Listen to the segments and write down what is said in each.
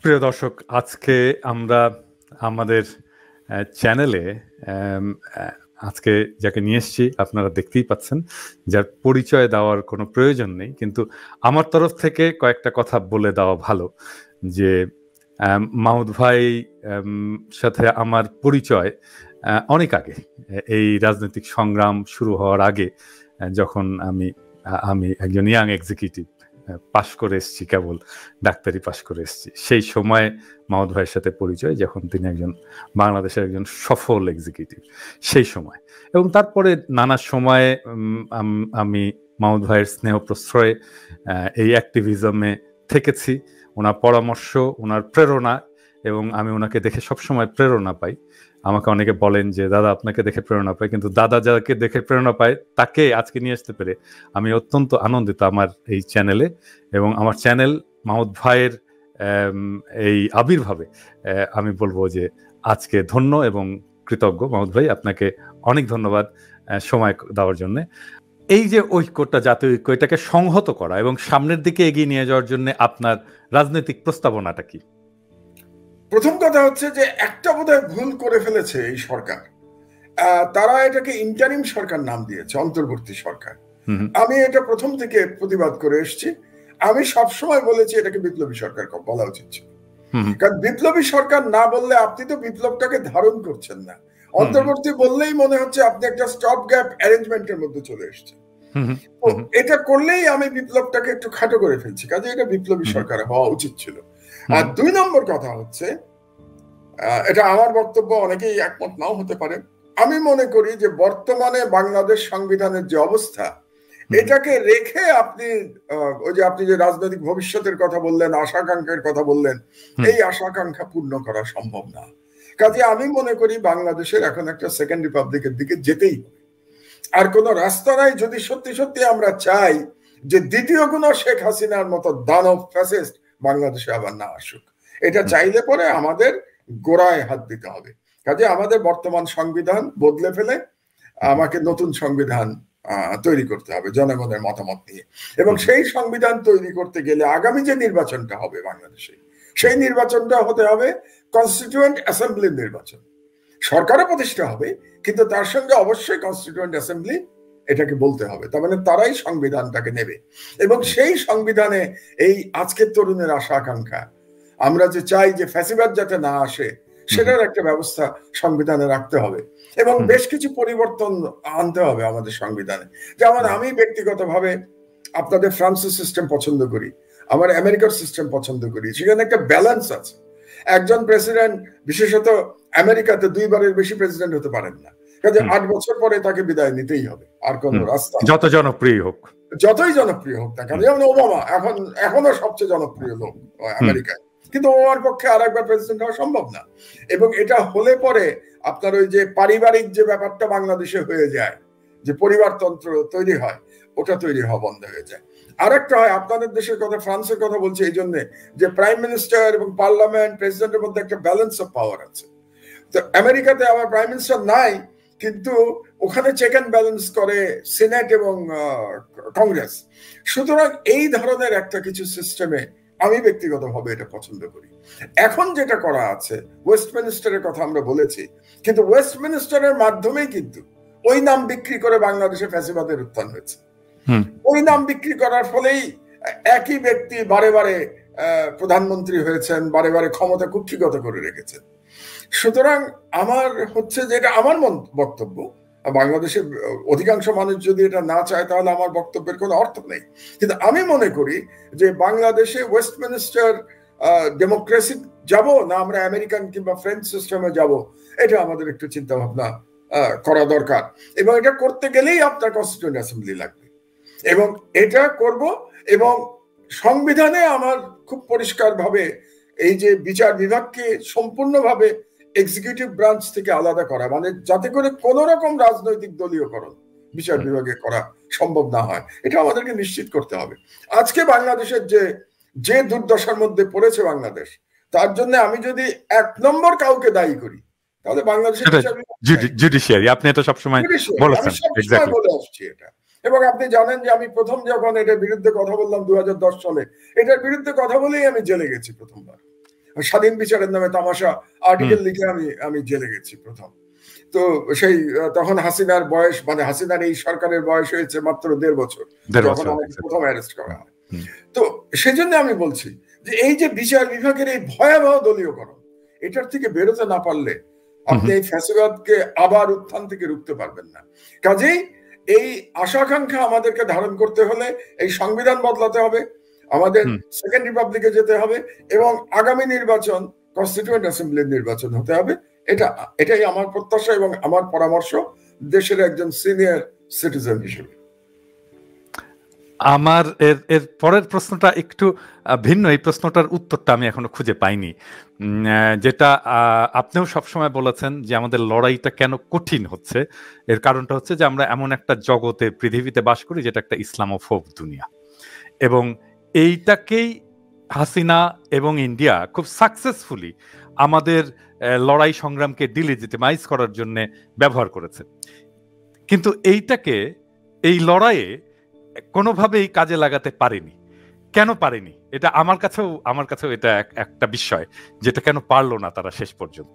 প্রিয় দর্শক, আজকে আমরা আমাদের চ্যানেলে আজকে যাকে নিয়ে এসেছি আপনারা দেখতেই পাচ্ছেন, যার পরিচয় দেওয়ার কোনো প্রয়োজন নেই, কিন্তু আমার তরফ থেকে কয়েকটা কথা বলে দেওয়া ভালো। যে মাহমুদ ভাই সাথে আমার পরিচয় অনেক আগে, এই রাজনৈতিক সংগ্রাম শুরু হওয়ার আগে, যখন আমি একজন ইয়াং এক্সিকিউটিভ পাশ করে এসেছি, কেবল ডাক্তারি পাশ করে এসেছি, সেই সময় মাহমুদ ভাইয়ের সাথে পরিচয়, যখন তিনি একজন বাংলাদেশের একজন সফল এক্সিকিউটিভ সেই সময়। এবং তারপরে নানা সময়ে আমি মাহমুদ ভাইয়ের স্নেহ প্রশ্রয়ে এই অ্যাক্টিভিজমে থেকেছি, ওনার পরামর্শ, ওনার প্রেরণা, এবং আমি ওনাকে দেখে সবসময় প্রেরণা পাই। আমাকে অনেকে বলেন যে দাদা আপনাকে দেখে প্রেরণা পাই, কিন্তু দাদা যাকে দেখে প্রেরণা পায় তাকে আজকে নিয়ে আসতে পেরে আমি অত্যন্ত আনন্দিত আমার এই চ্যানেলে। এবং আমার চ্যানেল মাহমুদ ভাইয়ের এই আবির্ভাবে আমি বলবো যে আজকে ধন্য এবং কৃতজ্ঞ। মাহমুদ ভাই, আপনাকে অনেক ধন্যবাদ সময় দেওয়ার জন্য। এই যে ঐক্যটা, জাতীয় ঐক্য, এটাকে সংহত করা এবং সামনের দিকে এগিয়ে নিয়ে যাওয়ার জন্য আপনার রাজনৈতিক প্রস্তাবনাটা কি? প্রথম কথা হচ্ছে যে একটা বোধহয় ভুল করে ফেলেছে এই সরকার। তারা এটাকে ইন্টারিম সরকার নাম দিয়েছে, অন্তর্বর্তী সরকার। আমি এটা প্রথম থেকে প্রতিবাদ করে এসেছি। আমি সবসময় বলেছি এটাকে বিপ্লবী সরকার বলা উচিত ছিল, কারণ বিপ্লবী সরকার না বললে আপনি তো বিপ্লবটাকে ধারণ করছেন না। অন্তর্বর্তী বললেই মনে হচ্ছে আপনি একটা স্টপ গ্যাপ অ্যারেঞ্জমেন্টের মধ্যে চলে এসেছেন। এটা করলেই আমি বিপ্লবটাকে একটু খাটো করে ফেলছি, কাজে এটা বিপ্লবী সরকার হওয়া উচিত ছিল। আর দুই নম্বর কথা হচ্ছে, এটা আমার বক্তব্য, অনেকেই একমত নাও হতে পারে। আমি মনে করি যে বর্তমানে বাংলাদেশ সংবিধানের যে অবস্থা, এটাকে রেখে আপনি আপনি যে রাজনৈতিক ভবিষ্যতের কথা বললেন, আশাকাঙ্ক্ষার কথা বললেন, এই আশাকাঙ্ক্ষা পূর্ণ করা সম্ভব না। কাজে আমি মনে করি বাংলাদেশের এখন একটা সেকেন্ড রিপাবলিকের দিকে যেতেই হবে। আর কোনো রাস্তা নাই যদি সত্যি সত্যি আমরা চাই যে দ্বিতীয় কোনো শেখ হাসিনার মতো দানব ফ্যাসিস্ট বাংলাদেশে আবার না আসুক। এটা চাইলে পরে আমাদের গোড়ায় হাত দিতে হবে। কাজে আমাদের বর্তমান সংবিধান বদলে ফেলে আমাকে নতুন সংবিধান তৈরি করতে হবে জনগণের মতামত নিয়ে। এবং সেই সংবিধান তৈরি করতে গেলে আগামী যে নির্বাচনটা হবে বাংলাদেশে, সেই নির্বাচনটা হতে হবে কনস্টিটিউয়েন্ট অ্যাসেম্বলির নির্বাচন। সরকারও প্রতিষ্ঠা হবে, কিন্তু তার সঙ্গে অবশ্যই কনস্টিটিউয়েন্ট অ্যাসেম্বলি এটাকে বলতে হবে, তার মানে তারাই সংবিধানটাকে নেবে। এবং সেই সংবিধানে এই আজকের তরুণের আশা আকাঙ্ক্ষা, আমরা যে চাই যে ফ্যাসিবাদ যাতে না আসে, সেটার একটা ব্যবস্থা সংবিধানে রাখতে হবে এবং বেশ কিছু পরিবর্তন আনতে হবে আমাদের সংবিধানে। যেমন আমি ব্যক্তিগতভাবে আপনাদের ফ্রান্সের সিস্টেম পছন্দ করি, আমার আমেরিকার সিস্টেম পছন্দ করি। সেখানে একটা ব্যালেন্স আছে। একজন প্রেসিডেন্ট, বিশেষত আমেরিকাতে, 2 বারের বেশি প্রেসিডেন্ট হতে পারেন না, কাজে 8 বছর পরে তাকে বিদায় নিতেই হবে, আর কোন রাস্তা, যত জনপ্রিয় হোক, যতই জনপ্রিয় হোক না কেন। যেমন ওবামা এখনো সবচেয়ে জনপ্রিয় লোক আমেরিকায়, কিন্তু ওর পক্ষে আর একবার প্রেসিডেন্ট হওয়া সম্ভব না। এবং এটা হলে পরে আপনার ওই যে পারিবারিক যে ব্যাপারটা বাংলাদেশে হয়ে যায়, যে পরিবারতন্ত্র তৈরি হয়, ওটা তৈরি হওয়া বন্ধ হয়ে যায়। আরেকটা হয়, আপনাদের দেশের কথা, ফ্রান্সের কথা বলছি এই জন্য যে প্রাইম মিনিস্টার এবং পার্লামেন্ট, প্রেসিডেন্টের মধ্যে একটা ব্যালেন্স অফ পাওয়ার আছে। তো আমেরিকাতে আমার প্রাইম মিনিস্টার নাই, কিন্তু ওখানে চেক অ্যান্ড ব্যালেন্স করে সিনেট এবং কংগ্রেস। সুতরাং এই ধরনের একটা কিছু সিস্টেমে আমি ব্যক্তিগতভাবে এটা পছন্দ করি। এখন যেটা করা আছে, ওয়েস্টমিনিস্টারের কথা আমরা বলেছি, কিন্তু ওয়েস্টমিনিস্টারের মাধ্যমেই কিন্তু ওই নাম বিক্রি করে বাংলাদেশে ফ্যাসিবাদের উত্থান হয়েছে। ওই নাম বিক্রি করার ফলেই একই ব্যক্তি বারে বারে প্রধানমন্ত্রী হয়েছেন, বারে বারে ক্ষমতা কুক্ষিগত করে রেখেছেন। সুতরাং আমার হচ্ছে যে এটা আমার বক্তব্য, বাংলাদেশের অধিকাংশ মানুষ যদি এটা না চায় তাহলে আমার বক্তব্যের কোনো অর্থ নেই। কিন্তু আমি মনে করি যে বাংলাদেশে ওয়েস্টমিনিস্টার ডেমোক্রেসি যাব না আমরা আমেরিকান কিংবা ফ্রেঞ্চ সিস্টেমে যাব, এটা আমাদের একটু চিন্তা ভাবনা করা দরকার। এবং এটা করতে গেলেই আপনার কনস্টিটিউয়েন্ট অ্যাসেম্বলি লাগবে, এবং এটা করব। এবং সংবিধানে আমার খুব পরিষ্কারভাবে এই যে বিচার বিভাগকে সম্পূর্ণভাবে এক্সিকিউটিভ ব্রাঞ্চ থেকে আলাদা করা, মানে যাতে করে কোন রকম রাজনৈতিক দলীয়করণ বিচার বিভাগে করা সম্ভব না হয়, এটা আমাদেরকে নিশ্চিত করতে হবে। আজকে বাংলাদেশের যে দুর্দশার মধ্যে পড়েছে বাংলাদেশ, তার জন্য আমি যদি 1 নম্বর কাউকে দায়ী করি, তাহলে বাংলাদেশের জুডিশিয়ারি। আপনি এটা সবসময় বলেছেন, এক্স্যাক্টলি বলে আসছি এটা। এবং আপনি জানেন যে আমি প্রথম যখন এটার বিরুদ্ধে কথা বললাম 2010 সালে, এটার বিরুদ্ধে কথা বলেই আমি জেলে গেছি প্রথমবার। স্বাধীন বিচারের নামে তামাশা আর্টিকেল লিখে আমি জেলে গেছি প্রথম। তো সেই তখন হাসিনার বয়স, মানে হাসিনার এই সরকারের বয়স হয়েছে মাত্র 1.5 বছর যখন আমাকে প্রথম অ্যারেস্ট করা হয়। তো সেজন্য আমি বলছি যে এই যে বিচার বিভাগের এই ভয়াবহ দলীয়করণ, এটার থেকে বেরোতে না পারলে আপনি এই ফ্যাসিবাদকে আবার উত্থান থেকে রুখতে পারবেন না। কাজেই এই আশাকাঙ্ক্ষা আমাদেরকে ধারণ করতে হলে এই সংবিধান বদলাতে হবে, আমাদের সেকেন্ড রিপাবলিকে যেতে হবে, এবং আগামী নির্বাচন কনস্টিটিউয়েন্ট অ্যাসেম্বলির নির্বাচন হতে হবে। এটাই আমার প্রত্যাশা এবং আমার পরামর্শ দেশের একজন সিনিয়র সিটিজেন হিসেবে। আমার এর পরের প্রশ্নটা একটু ভিন্ন। এই প্রশ্নটার উত্তরটা আমি এখনো খুঁজে পাইনি, যেটা আপনিও সবসময় বলেছেন যে আমাদের লড়াইটা কেন কঠিন হচ্ছে। এর কারণটা হচ্ছে যে আমরা এমন একটা জগতে, পৃথিবীতে বাস করি যেটা একটা ইসলামোফোব দুনিয়া, এবং এইটাকেই হাসিনা এবং ইন্ডিয়া খুব সাকসেসফুলি আমাদের লড়াই সংগ্রামকে ডিলিজিটিমাইজ করার জন্য ব্যবহার করেছে। কিন্তু এই লড়াইয়ে কোনোভাবেই কাজে লাগাতে পারেনি। কেন পারেনি? এটা আমার কাছেও এটা একটা বিষয়, যেটা কেন পারলো না তারা শেষ পর্যন্ত।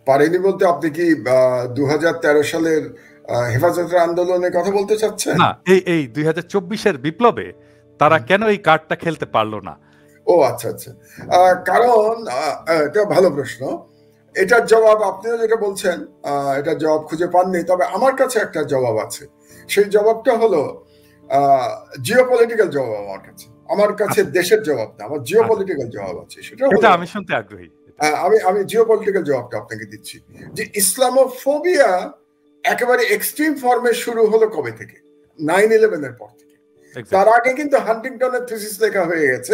পারেনি বলতে আপনি কি 2013 সালের হেফাজতের আন্দোলনের কথা বলতে চাচ্ছেন? না, এই 2024-এর বিপ্লবে তারা কেন এই কার্ডটা খেলতে পারলো না? ও আচ্ছা আচ্ছা, কারণ এটা ভালো প্রশ্ন। এটার জবাব আপনিও যেটা বলছেন, এটার জবাব খুঁজে পাননি, তবে আমার কাছে একটা জবাব আছে। সেই জবাবটা হলো জিওপলিটিক্যাল জবাব। আমার কাছে দেশের জবাব না, আমার জিওপলিটিক্যাল জবাব আছে। সেটা আমি শুনতে আগ্রহী। আমি জিওপলিটিক্যাল জবাবটা আপনাকে দিচ্ছি, যে ইসলামোফোবিয়া একেবারে এক্সট্রিম ফর্মে শুরু হলো কবে থেকে? 9/11 এর পর থেকে। তার আগে কিন্তু হান্টিংটনের থিসিস লেখা হয়ে গেছে।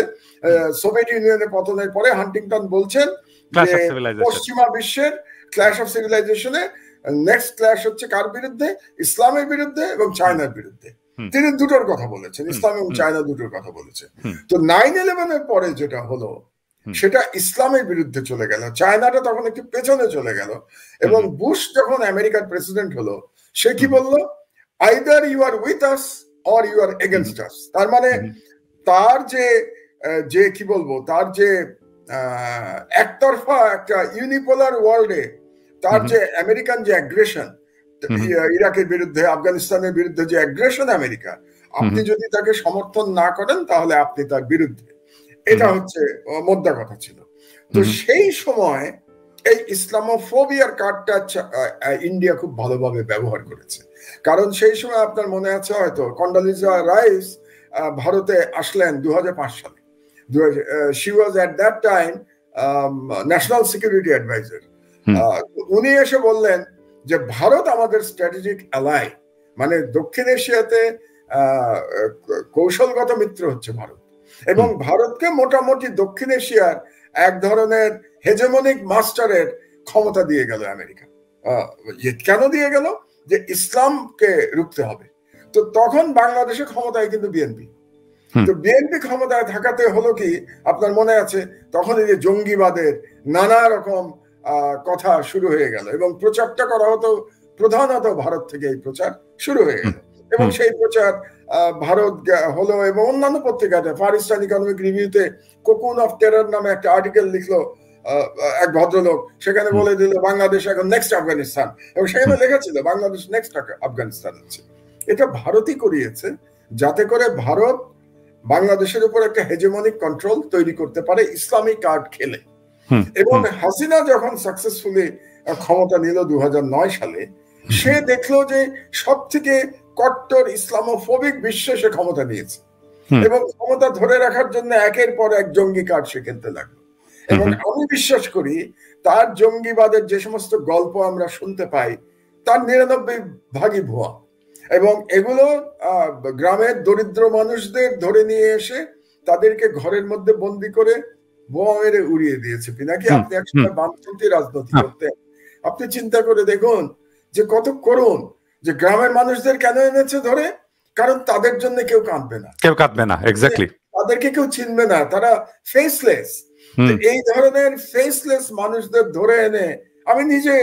সোভিয়েত ইউনিয়নের পতনের পরে হান্টিংটন বলছেন যে পশ্চিমা বিশ্বের ক্ল্যাশ অফ সিভিলাইজেশনে নেক্সট ক্ল্যাশ হচ্ছে কার বিরুদ্ধে? ইসলামের বিরুদ্ধে এবং চায়নার বিরুদ্ধে। তিনি দুটোর কথা বলেছেন, ইসলাম এবং চায়না দুটোর কথা বলেছেন। তো 9/11 এর পরে যেটা হলো সেটা ইসলামের বিরুদ্ধে চলে গেল, চায়নাটা তখন একটু পেছনে চলে গেল, এবং বুশ যখন আমেরিকার প্রেসিডেন্ট হলো সে কি বললো? Either you are with us or you are against us. তার মানে তার যে কি বলবো, তার যে একতরফা একটা ইউনিপোলার ওয়ার্ল্ডে তার যে আমেরিকান যে অ্যাগ্রেশন, ইরাকের বিরুদ্ধে, আফগানিস্তানের বিরুদ্ধে যে অ্যাগ্রেশন আমেরিকা, আপনি যদি তাকে সমর্থন না করেন তাহলে আপনি তার বিরুদ্ধে। এটা হচ্ছে মোদ্দা কথা ছিল। তো সেই সময় এই ইসলামোফোবিয়ার কার্ডটা ইন্ডিয়া খুব ভালোভাবে ব্যবহার করেছে। কারণ সেই সময় আপনার মনে আছে হয়তো, কন্ডোলিজা রাইস ভারতে আসলেন 2005 সালে। She was at that time national security advisor. উনি এসে বললেন যে ভারত আমাদের স্ট্র্যাটেজিক অ্যালাই, মানে দক্ষিণ এশিয়াতে কৌশলগত মিত্র হচ্ছে ভারত, এবং ভারতকে মোটামুটি দক্ষিণ এশিয়ার এক ধরনের হেজেমনিক মাস্টারের ক্ষমতা দিয়ে গেল আমেরিকা। কেন দিয়ে গেল? যে ইসলামকে রুখতে হবে। তো তখন বাংলাদেশে ক্ষমতায় কিন্তু বিএনপি। তো বিএনপি ক্ষমতায় থাকাতে হলো কি, আপনার মনে আছে, তখন এই যে জঙ্গিবাদের নানা রকম কথা শুরু হয়ে গেল, এবং প্রচারটা করা হতো প্রধানত ভারত থেকে। এই প্রচার শুরু হয়ে গেল, এবং সেই প্রচার ভারত হলো, এবং অন্যান্য পত্রিকাতে, ফার ইস্টার্ন ইকোনমিক রিভিউতে কোকুন অফ টেরর নামে একটা আর্টিকেল লিখলো এক ভদ্রলোক, সেখানে বলে দিল বাংলাদেশ এখন নেক্সট আফগানিস্তান, এবং সেখানে লেখা ছিল বাংলাদেশ নেক্সট আফগানিস্তান হচ্ছে। এটা ভারতই করিয়েছে, যাতে করে ভারত বাংলাদেশের উপর একটা হেজেমনিক কন্ট্রোল তৈরি করতে পারে ইসলামিক কার্ড খেলে। এবং হাসিনা যখন সাকসেসফুলি ক্ষমতা নিল 2009 সালে, সে দেখলো যে সব থেকে কট্টর ইসলামোফোবিক বিশ্বে সে ক্ষমতা নিয়েছে, এবং ক্ষমতা ধরে রাখার জন্য একের পর এক জঙ্গি কার্ড সে খেলতে লাগলো। এবং আমি বিশ্বাস করি তার জঙ্গিবাদের যে সমস্ত গল্প আমরা শুনতে পাই তার 99% ভুয়া, এবং এগুলো গ্রামের দরিদ্র মানুষদের ধরে নিয়ে এসে তাদেরকে ঘরের মধ্যে বন্দি করে বোমা মেরে উড়িয়ে দিয়েছে। পিনাকি, আপনি একসময় বামপন্থী রাজনীতি করতেন, আপনি চিন্তা করে দেখুন যে কত করুণ, যে গ্রামের মানুষদের কেন এনেছে ধরে? কারণ তাদের জন্য কেউ কাঁদবে না, এক্স্যাক্টলি, তাদেরকে কেউ চিনবে না, তারা ফেসলেস। এই ধরনের ফেসলেস মানুষদের ধরে এনে, আমি নিজে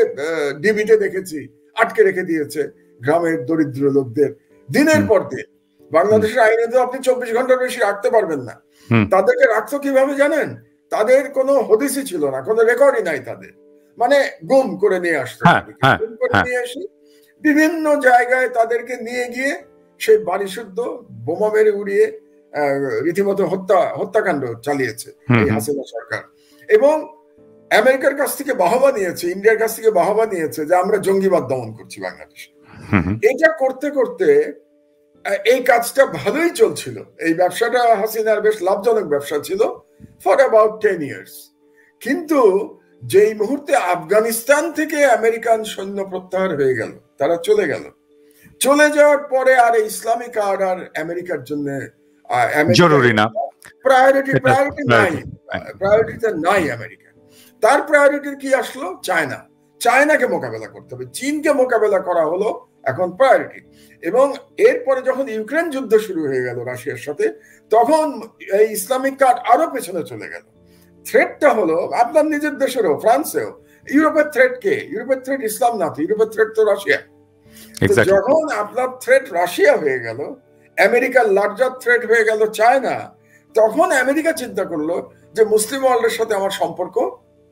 ডিবিতে দেখেছি, আটকে রেখে দিয়েছে গ্রামের দরিদ্র লোকদের দিনের পর দিন। বাংলাদেশের আইনে তো আপনি 24 ঘন্টার বেশি রাখতে পারবেন না। তাদেরকে রাখতো কিভাবে জানেন? তাদের কোনো হদিসই ছিল না, কোনো রেকর্ডই নাই তাদের, মানে গুম করে নিয়ে আসতো, গুম করে নিয়ে এসে বিভিন্ন জায়গায় তাদেরকে নিয়ে গিয়ে সেই বাড়ি শুদ্ধ বোমা মেরে উড়িয়ে রীতিমতো হত্যাকাণ্ড চালিয়েছে এই হাসিনা সরকার। এবং আমেরিকার কাছ থেকে বাহবা নিয়েছে, ইন্ডিয়ার কাছ থেকে বাহবা নিয়েছে যে আমরা জঙ্গিবাদ দমন করছি বাংলাদেশে। এটা করতে করতে এই কাজটা ভালোই চলছিল, এই ব্যবসাটা হাসিনার বেশ লাভজনক ব্যবসা ছিল ফর অ্যাবাউট 10 years। কিন্তু যেই মুহূর্তে আফগানিস্তান থেকে আমেরিকান সৈন্য প্রত্যাহার হয়ে গেল, তারা চলে গেল, চলে যাওয়ার পরে আর ইসলামিক কার্ড আর আমেরিকার জন্য জরুরি না, প্রায়োরিটি নাই আমেরিকা। তার প্রায়োরিটি কি আসলো? চায়নাকে মোকাবেলা করতে হবে, চীনকে মোকাবেলা করা হলো এখন প্রায়োরিটি। এবং এরপরে যখন ইউক্রেন যুদ্ধ শুরু হয়ে গেল রাশিয়ার সাথে, তখন এই ইসলামিক কার্ড আরো পেছনে চলে গেল। থ্রেটটা হলো আপনার নিজের দেশেরও, ফ্রান্সেও। ইউরোপের থ্রেট কে? ইউরোপের থ্রেট ইসলাম না তো, ইউরোপের থ্রেট তো রাশিয়া। যখন আপনার থ্রেট রাশিয়া হয়ে গেল, আমেরিকার লার্জার থ্রেট হয়ে গেল চায়না, তখন আমেরিকা চিন্তা করলো যে মুসলিম ওয়ার্ল্ডের সাথে আমার সম্পর্ক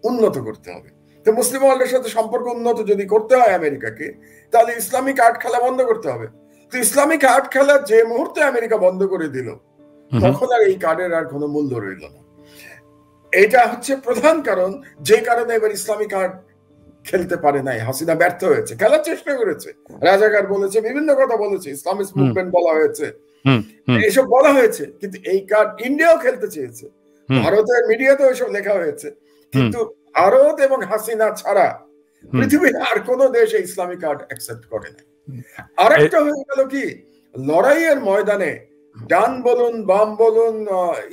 উন্নত করতে হবে। তো মুসলিম ওয়ার্ল্ডের সাথে সম্পর্ক উন্নত যদি করতে হয় আমেরিকাকে, তাহলে ইসলামিক আর্ট খেলা বন্ধ করতে হবে। তো ইসলামিক আর্ট খেলা যে মুহূর্তে আমেরিকা বন্ধ করে দিল, তখন আর এই কার্ডের আর কোনো মূল্য রইল না। এটা হচ্ছে প্রধান কারণ, যে কারণে এবার ইসলামিক আর্ট খেলতে পারে নাই হাসিনা, ব্যর্থ হয়েছে। খেলার চেষ্টা করেছে, রাজাকার বলেছে, বিভিন্ন কথা বলেছে, ইসলামিস্ট মুভমেন্ট বলা হয়েছে, এসব বলা হয়েছে, কিন্তু এই কার্ড ইন্ডিয়াও খেলতে চেয়েছে, ভারতের মিডিয়াতেও এসব লেখা হয়েছে, কিন্তু ভারত এবং হাসিনা ছাড়া পৃথিবীর আর কোন দেশ ইসলামিক কার্ড অ্যাকসেপ্ট করে না। আরেকটা হয়ে গেল কি, লড়াইয়ের ময়দানে ডান বলুন, বাম বলুন,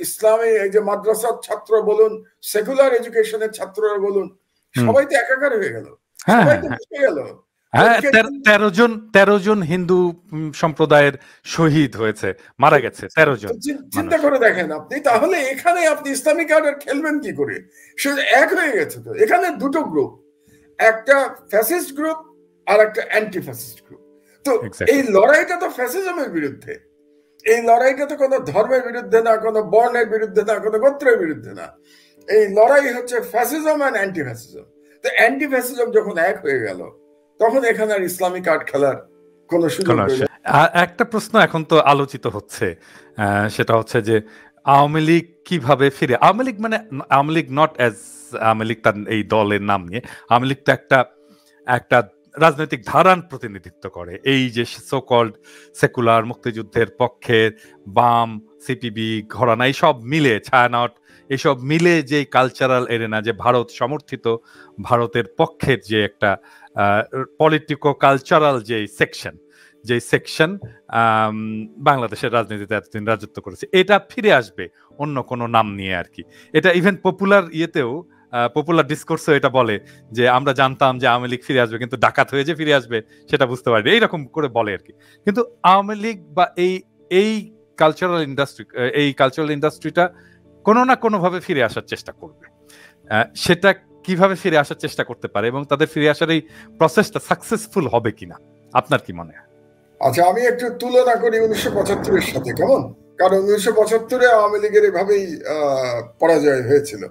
ইসলামী এই যে মাদ্রাসার ছাত্র বলুন, সেকুলার এডুকেশনের ছাত্ররা বলুন, সবাই তো একাকার হয়ে গেল, সবাই তো মিশে গেল। 13 জন হিন্দু সম্প্রদায়ের শহীদ হয়েছে, মারা গেছে 13 জন। চিন্তা করে দেখেন আপনি, তাহলে এখানে আপনি ইসলামিক আর্ট খেলবেন কি করে? সে এক হয়ে গেছে। তো এখানে দুটো গ্রুপ, একটা ফ্যাসিস্ট গ্রুপ আর একটা অ্যান্টি ফ্যাসিস্ট গ্রুপ। তো এই লড়াইটা তো ফ্যাসিজমের বিরুদ্ধে, এই লড়াইটা তো কোনো ধর্মের বিরুদ্ধে না, কোনো বর্ণের বিরুদ্ধে না, কোনো গোত্রের বিরুদ্ধে না। এই লড়াই হচ্ছে ফ্যাসিজম আর অ্যান্টি ফ্যাসিজম। তো অ্যান্টি ফ্যাসিজম যখন এক হয়ে গেল, তখন এখানে আর ইসলামিক আর্ট খেলার কোন সুযোগ নেই। একটা প্রশ্ন এখন তো আলোচিত হচ্ছে, সেটা হচ্ছে যে আওয়ামী লীগ কিভাবে ফিরে, আওয়ামী লীগ মানে আওয়ামী লীগ নট অ্যাজ আওয়ামী লীগ তার এই দলের নাম নিয়ে, আওয়ামী লীগ তো একটা রাজনৈতিক ধারার প্রতিনিধিত্ব করে। এই যে সো কল্ড সেকুলার, মুক্তিযুদ্ধের পক্ষে, বাম, সিপিবি, ঘরানা, এইসব মিলে, ছায়ানট, এইসব মিলে যে কালচারাল এরেনা, যে ভারত সমর্থিত, ভারতের পক্ষের যে একটা পলিটিকো কালচারাল যে সেকশন বাংলাদেশের রাজনীতিতে এতদিন রাজত্ব করেছে, এটা ফিরে আসবে অন্য কোনো নাম নিয়ে আর কি। এটা ইভেন পপুলার ইয়েতেও, পপুলার ডিসকোর্সে এটা বলে যে আমরা জানতাম যে আওয়ামী লীগ ফিরে আসবে, কিন্তু ডাকাত হয়ে যে ফিরে আসবে সেটা বুঝতে পারি, এইরকম করে বলে আর কি। কিন্তু আওয়ামী লীগ বা এই কালচারাল ইন্ডাস্ট্রিটা কোনো না কোনো ভাবে ফিরে আসার চেষ্টা করবে। সেটা কিভাবে ফিরে আসার চেষ্টা করতে পারে এবং তাদের ফিরে আসার এই প্রসেসটা সাকসেসফুল হবে কিনা আপনার কি মনে হয়? আচ্ছা, আমি একটু তুলনা করি 1975-এর সাথে, কেমন? কারণ 1975-এ আওয়ামী লীগের এভাবেই পরাজয় হয়েছিল,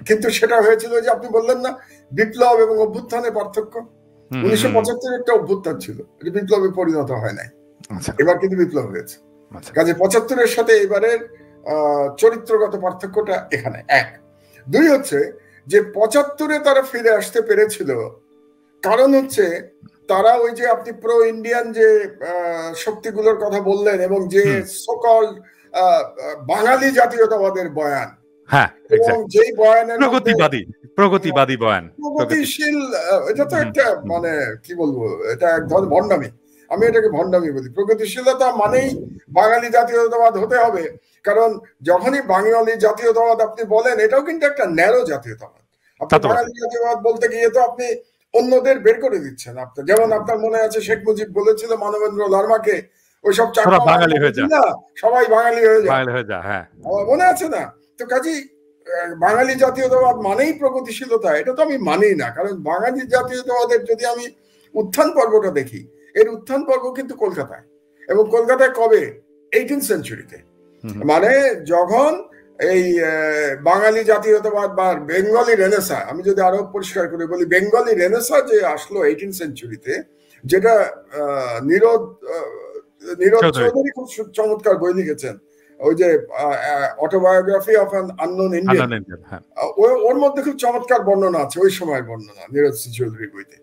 কিন্তু সেটা হয়েছিল যে আপনি বললেন না বিপ্লব এবং অভ্যুত্থানের পার্থক্য। 1975-এর একটা অভ্যুত্থান ছিল, বিপ্লবে পরিণত হয় নাই, এবার কিন্তু বিপ্লব হয়েছে। কাজে 75-এর সাথে এবারের চরিত্রগত পার্থক্যটা এখানে এক। দুই হচ্ছে যে 75-এ তারা ফিরে আসতে পেরেছিল, কারণ হচ্ছে তারা ওই যে আপনি প্রো ইন্ডিয়ান যে শক্তিগুলোর কথা বললেন এবং যে সকল বাঙালি জাতীয়তাবাদের বয়ান, এবং যেই বয়ানের প্রগতিবাদী বয়ান, প্রগতিশীল, এটা তো একটা মানে কি বলবো, এটা এক ধরনের ভণ্ডামি, আমি এটাকে ভণ্ডামি বলি। প্রগতিশীলতা মানেই বাঙালি জাতীয়তাবাদ হতে হবে, কারণ যখনই বাঙালি জাতীয়তাবাদ আপনি বলেন, এটাও কিন্তু একটা ন্যারো জাতীয়তাবাদ। আপনি বাঙালি জাতীয়তাবাদ বলতে গিয়ে তো আপনি অন্যদের বের করে দিচ্ছেন। আপনার যেমন আপনার মনে আছে শেখ মুজিব বলেছিল মানবেন্দ্র লারমাকে, ওইসব বাঙালি হয়ে যায়, সবাই বাঙালি হয়ে যায়, মনে আছে না? তো কাজী বাঙালি জাতীয়তাবাদ মানেই প্রগতিশীলতা, এটা তো আমি মানি না। কারণ বাঙালি জাতীয়তাবাদের যদি আমি উত্থান পর্বটা দেখি, এর উত্থান পর্ব কিন্তু কলকাতায়, এবং কলকাতায় কবে? 18th সেঞ্চুরিতে। মানে যখন এই বাঙালি জাতীয়তাবাদ বা বেঙ্গলি রেনেসা, আমি যদি আরো পরিষ্কার করে বলি, বেঙ্গলি রেনেসা যে আসলো 18th সেঞ্চুরিতে, যেটা নীরদ চৌধুরী খুব চমৎকার বই লিখেছেন, ওই যে autobiography of an unknown Indian, ওর মধ্যে খুব চমৎকার বর্ণনা আছে, ওই সময়ের বর্ণনা নীরদ চৌধুরীর বইতে।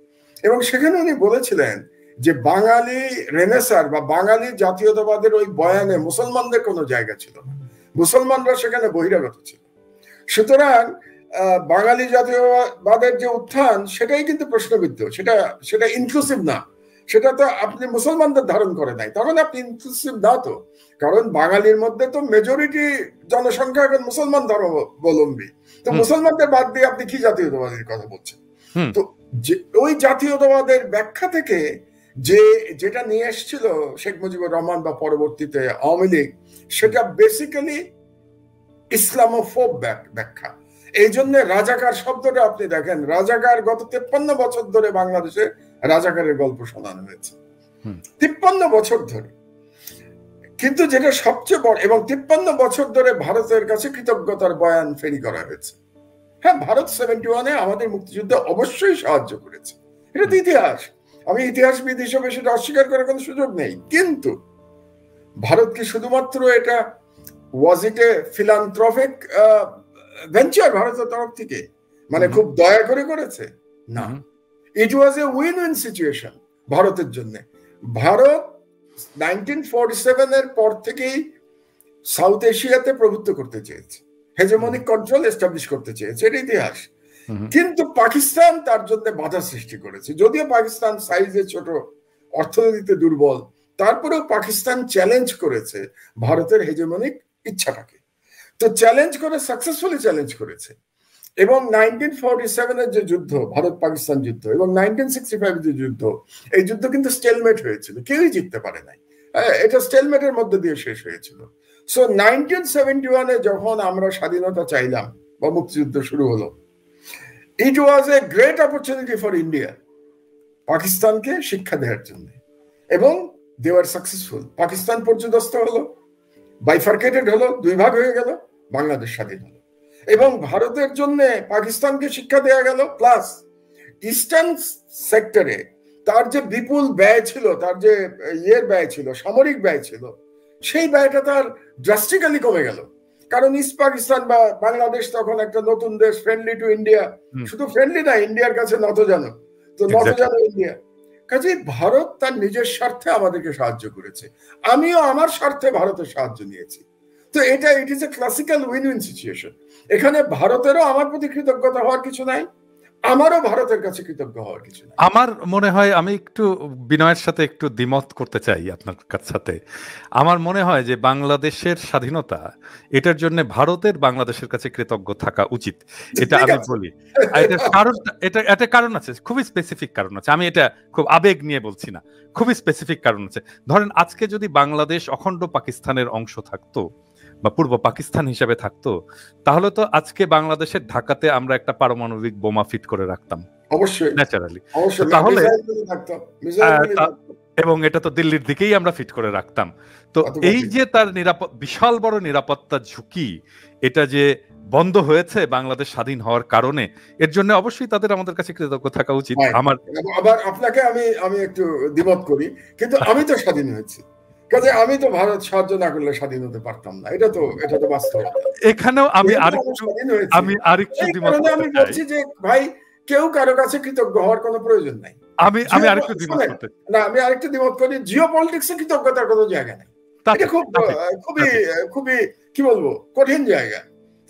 এবং সেখানে উনি বলেছিলেন যে বাঙালি রেনেসার বা বাঙালি জাতীয়তাবাদের ওই বয়ানে মুসলমানদের কোনো জায়গা ছিল না, মুসলমানরা সেখানে বহিরাগত ছিল। সুতরাং বাঙালি জাতীয়বাদের যে উত্থান সেটাই কিন্তু প্রশ্নবিদ্ধ, সেটা ইনক্লুসিভ না, সেটা তো আপনি মুসলমানদের ধারণ করে নাই, তখন আপনি ইনক্লুসিভ না তো, কারণ বাঙালির মধ্যে তো মেজরিটি জনসংখ্যা এখন মুসলমান ধর্মাবলম্বী, তো মুসলমানদের বাদ দিয়ে আপনি কি জাতীয়তাবাদের কথা বলছেন? তো ওই জাতীয়তাবাদের ব্যাখ্যা থেকে যেটা নিয়ে এসেছিল শেখ মুজিবুর রহমান বা পরবর্তীতে আওয়ামী লীগ, সেটা বেসিক্যালি ইসলামোফোব ব্যাখ্যা। এই জন্য রাজাকার শব্দটা আপনি দেখেন, রাজাকার গত 53 বছর ধরে বাংলাদেশে রাজাকারের গল্প শোনানো হয়েছে, 53 বছর ধরে। কিন্তু যেটা সবচেয়ে বড়, এবং 53 বছর ধরে ভারতের কাছে কৃতজ্ঞতার বয়ান ফেরি করা হয়েছে। হ্যাঁ, ভারত 71-এ আমাদের মুক্তিযুদ্ধে অবশ্যই সাহায্য করেছে, এটা তো ইতিহাস, আমি ইতিহাসবিদ হিসেবে সেটা অস্বীকার করার কোনো সুযোগ নেই। কিন্তু ভারত কি শুধুমাত্র এটা ওয়াজ ইট এ ফিলান্থ্রপিক ভেঞ্চার ভারতের তরফ থেকে, মানে খুব দয়া করে করেছে? না, ইট was A win win situation ভারতের জন্য। ভারত 1947-এর পর থেকেই সাউথ এশিয়াতে প্রভুত্ব করতে চেয়েছে, হেজেমনিক কন্ট্রোল এস্টাবলিশ করতে চেয়েছে, এটা ইতিহাস। কিন্তু পাকিস্তান তার জন্য বাধা সৃষ্টি করেছে। যদিও পাকিস্তান সাইজে ছোট, অর্থনীতিতে দুর্বল, তারপরেও পাকিস্তান চ্যালেঞ্জ করেছে ভারতের হেজেমনিক ইচ্ছাটাকে। তো চ্যালেঞ্জ করে সাকসেসফুলি চ্যালেঞ্জ করেছে। এবং 1947-এর যে যুদ্ধ, ভারত পাকিস্তান যুদ্ধ, এবং 1965-এর যে যুদ্ধ, এই যুদ্ধ কিন্তু স্টেলমেট হয়েছিল, কেউই জিততে পারে নাই, এটা স্টেলমেটের মধ্যে দিয়ে শেষ হয়েছিল। সো 1971-এ যখন আমরা স্বাধীনতা চাইলাম বা মুক্তিযুদ্ধ শুরু হলো, it was a great opportunity for India পাকিস্তানকে শিক্ষা দেওয়ার জন্য, এবং দে ওয়ার সাকসেসফুল। পাকিস্তান পর্যদস্ত হলো, বাইফার্কেটেড হলো, দুই ভাগ হয়ে গেল, বাংলাদেশ স্বাধীন হলো। এবং ভারতের জন্য পাকিস্তানকে শিক্ষা দেওয়া গেল, প্লাস ইস্টার্ন সেক্টরে তার যে বিপুল ব্যয় ছিল, তার যে ব্যয় ছিল, সামরিক ব্যয় ছিল, সেই ব্যয়টা তার ড্রাস্টিক্যালি কমে গেল। কারণ ইস্ট পাকিস্তান বা বাংলাদেশ তখন একটা নতুন দেশ, ফ্রেন্ডলি টু ইন্ডিয়া, শুধু ফ্রেন্ডলি না, ইন্ডিয়ার কাছে নতজানু, তো নতজানু ইন্ডিয়া। কাজে ভারত তার নিজের স্বার্থে আমাদেরকে সাহায্য করেছে, আমিও আমার স্বার্থে ভারতের সাহায্য নিয়েছি। তো এটা it is a classical win win situation. এখানে ভারতেরও আমার প্রতি কৃতজ্ঞতা হওয়ার কিছু নাই, আমারও ভারতের কাছে কৃতজ্ঞ হওয়ার কিছু নাই। আমার মনে হয়, আমি একটু বিনয়ের সাথে একটু দ্বিমত করতে চাই আপনার সাথে। আমার মনে হয় যে বাংলাদেশের স্বাধীনতা, এটার জন্য ভারতের বাংলাদেশের কাছে কৃতজ্ঞ থাকা উচিত, এটা আমি বলি। এটার কারণ, এটা কারণ আছে, খুবই স্পেসিফিক কারণ আছে, আমি এটা খুব আবেগ নিয়ে বলছি না, খুবই স্পেসিফিক কারণ আছে। ধরেন আজকে যদি বাংলাদেশ অখণ্ড পাকিস্তানের অংশ থাকতো বা পূর্ব পাকিস্তান হিসেবে থাকতো, তাহলে তো আজকে বাংলাদেশের ঢাকাতে আমরা একটা পারমাণবিক বোমা ফিট করে রাখতাম, অবশ্যই ন্যাচারালি। তাহলে এবং এটা তো দিল্লির দিকেই আমরা ফিট করে রাখতাম। তো এই যে তার বিশাল বড় নিরাপত্তা ঝুঁকি, এটা যে বন্ধ হয়েছে বাংলাদেশ স্বাধীন হওয়ার কারণে, এর জন্য অবশ্যই তাদের আমাদের কাছে কৃতজ্ঞ থাকা উচিত। আমার আবার আপনাকে আমি একটু দ্বিমত করি, কিন্তু আমি তো স্বাধীন হয়েছি, কাজে আমি তো ভারত সাহায্য না করলে স্বাধীন হতে পারতাম না, এটা তো বাস্তবতা। এখানেও আমি আরেকটু দ্বিমত আমি বলছি যে ভাই, কেউ কারো কাছে কৃতজ্ঞ হওয়ার কোনো প্রয়োজন নাই। আমি আরেকটু দ্বিমত করতে, না, আমি আরেকটু দ্বিমত করি, জিও পলিটিক্সে কৃতজ্ঞতার কোনো জায়গা নেই, এটা খুবই কি বলবো কঠিন জায়গা,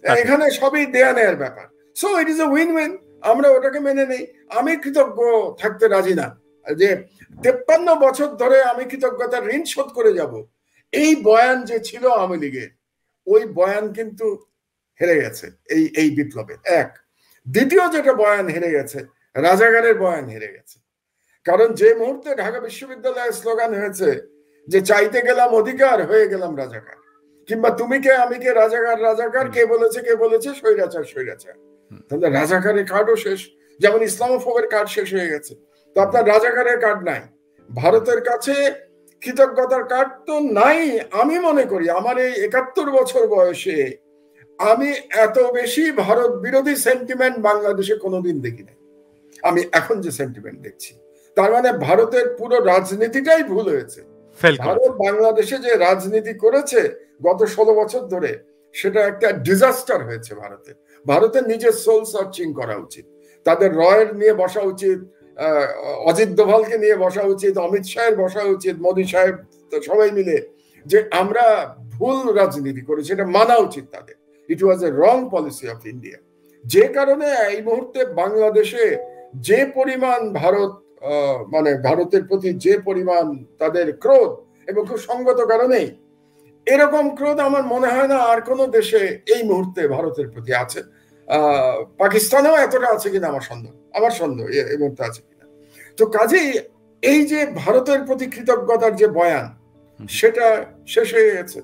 এখানে সবই দেয়া নেয়ার ব্যাপার। So it is a win win, আমরা ওটাকে মেনে নেই। আমি কৃতজ্ঞ থাকতে রাজি না যে 53 বছর ধরে আমি কৃতজ্ঞতার ঋণ শোধ করে যাব, এই বয়ান যে ছিল আওয়ামী লীগের, ওই বয়ান কিন্তু হেরে গেছে এই বিপ্লবে। এক, দ্বিতীয় যেটা বয়ান হেরে গেছে, রাজাকারের বয়ান হেরে গেছে। কারণ যে মুহূর্তে ঢাকা বিশ্ববিদ্যালয়ের স্লোগান হয়েছে যে চাইতে গেলাম অধিকার, হয়ে গেলাম রাজাকার, কিংবা তুমি কে আমি কে, রাজাকার রাজাকার, কে বলেছে স্বৈরাচার স্বৈরাচার, তাহলে রাজাকারের কার্ডও শেষ, যেমন ইসলামোফোবের কার্ড শেষ হয়ে গেছে। তো আপনার রাজাকারের কার্ড নাই, ভারতের কাছে কৃতজ্ঞতার কার্ড তো নাই। আমি মনে করি আমার এই 71 বছর বয়সে আমি এত বেশি ভারত বিরোধী সেন্টিমেন্ট বাংলাদেশে কোনোদিন দেখি নাই। আমি এখন যে সেন্টিমেন্ট দেখছি, তার মানে ভারতের পুরো রাজনীতিটাই ভুল হয়েছে। ভারত বাংলাদেশে যে রাজনীতি করেছে গত 16 বছর ধরে, সেটা একটা ডিজাস্টার হয়েছে। ভারতের নিজের সোল সার্চিং করা উচিত। তাদের রয়ের নিয়ে বসা উচিত, অজিত দোভালকে নিয়ে বসা উচিত, অমিত শাহের বসা উচিত, মোদী সাহেব, সবাই মিলে যে আমরা ভুল রাজনীতি করেছি, এটা মানা উচিত তাদের। ইট was A wrong policy of India. যে কারণে এই মুহূর্তে বাংলাদেশে যে পরিমাণ ভারতের প্রতি যে পরিমাণ তাদের ক্রোধ, এবং খুব সঙ্গত কারণেই এরকম ক্রোধ আমার মনে হয় না আর কোনো দেশে এই মুহূর্তে ভারতের প্রতি আছে। পাকিস্তানেও এতটা আছে কিনা আমার সন্দেহ এই মুহূর্তে আছে কিনা। তো কাজেই এই যে ভারতের প্রতি কৃতজ্ঞতার যে বয়ান, সেটা শেষ হয়ে গেছে।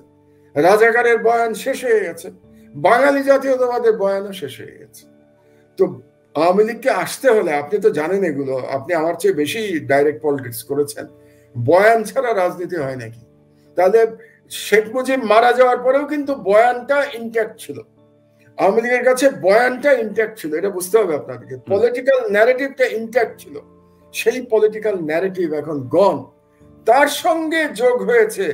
রাজাকারের বয়ান শেষ হয়ে গেছে, বাঙালি জাতীয়তাবাদের বয়ানও শেষ হয়ে গেছে। তো আওয়ামী লীগকে আসতে হলে, আপনি তো জানেন এগুলো, আপনি আমার চেয়ে বেশি ডাইরেক্ট পলিটিক্স করেছেন, বয়ান ছাড়া রাজনীতি হয় নাকি? তাহলে শেখ মুজিব মারা যাওয়ার পরেও কিন্তু বয়ানটা ইনট্যাক্ট ছিল, আওয়ামী লীগের কাছে বয়ানটা ইনট্যাক্ট ছিল, এটা বুঝতে হবে আপনাদেরকে। পলিটিক্যাল ন্যারেটিভটা ইনট্যাক্ট ছিল, সেই পলিটিক্যাল ন্যারেটিভ এখন গন। তার সঙ্গে যোগ হয়েছে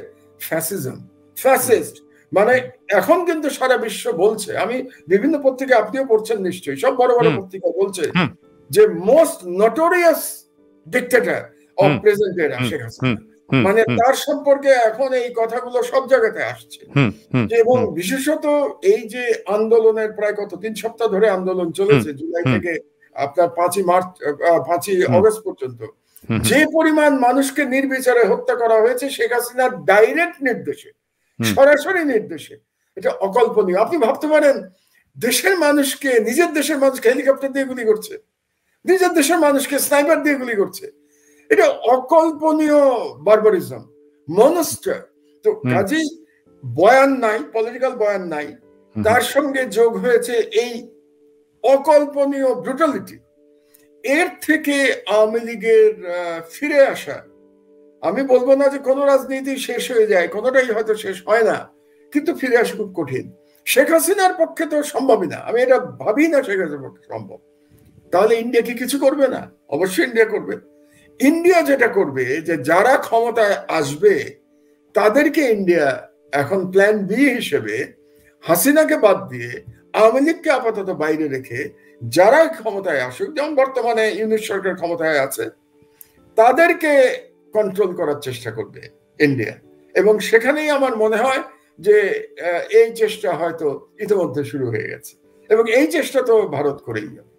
ফ্যাসিজম, ফ্যাসিস্ট। মানে এখন কিন্তু সারা বিশ্ব বলছে, আমি বিভিন্ন পত্রিকা, আপনিও পড়ছেন নিশ্চয়ই, সব বড় বড় পত্রিকা বলছে যে most notorious dictator of present এরা শেখ হাসিনা। মানে তার সম্পর্কে এখন এই কথাগুলো সব জায়গাতে আসছে। এবং বিশেষত এই যে আন্দোলনের প্রায় 3 সপ্তাহ ধরে আন্দোলন চলেছে, জুলাই থেকে আপনার 5ই অগস্ট পর্যন্ত, যে পরিমাণ মানুষকে নির্বিচারে হত্যা করা হয়েছে শেখ হাসিনার ডাইরেক্ট নির্দেশে, সরাসরি নির্দেশে, এটা অকল্পনীয়। আপনি ভাবতে পারেন, দেশের মানুষকে, নিজের দেশের মানুষকে হেলিকপ্টার দিয়ে গুলি করছে, নিজের দেশের মানুষকে স্নাইপার দিয়ে গুলি করছে। এটা অকল্পনীয় বারবারিজম, মনস্টার। তো কাজেই বয়ান নাই, পলিটিক্যাল বয়ান নাই, তার সঙ্গে যোগ হয়েছে এই অকল্পনীয় ব্রুটালিটি। এর থেকে আওয়ামী লীগের ফিরে আসা, আমি বলবো না যে কোনো রাজনীতি শেষ হয়ে যায়, কোনোটাই হয়তো শেষ হয় না, কিন্তু ফিরে আসা খুব কঠিন। শেখ হাসিনার পক্ষে তো সম্ভবই না, আমি এটা ভাবি না শেখ হাসিনার পক্ষে সম্ভব। তাহলে ইন্ডিয়া কি কিছু করবে না? অবশ্যই ইন্ডিয়া করবে। ইন্ডিয়া যেটা করবে, যে যারা ক্ষমতায় আসবে তাদেরকে ইন্ডিয়া এখন প্ল্যান বি হিসেবে হাসিনাকে বাদ দিয়ে, আওয়ামী লীগকে আপাতত বাইরে রেখে, যারা ক্ষমতায় আসুক, যেমন বর্তমানে ইউনিট সরকার ক্ষমতায় আছে, তাদেরকে কন্ট্রোল করার চেষ্টা করবে ইন্ডিয়া। এবং সেখানেই আমার মনে হয় যে এই চেষ্টা হয়তো ইতিমধ্যে শুরু হয়ে গেছে, এবং এই চেষ্টা তো ভারত করেই যাবে।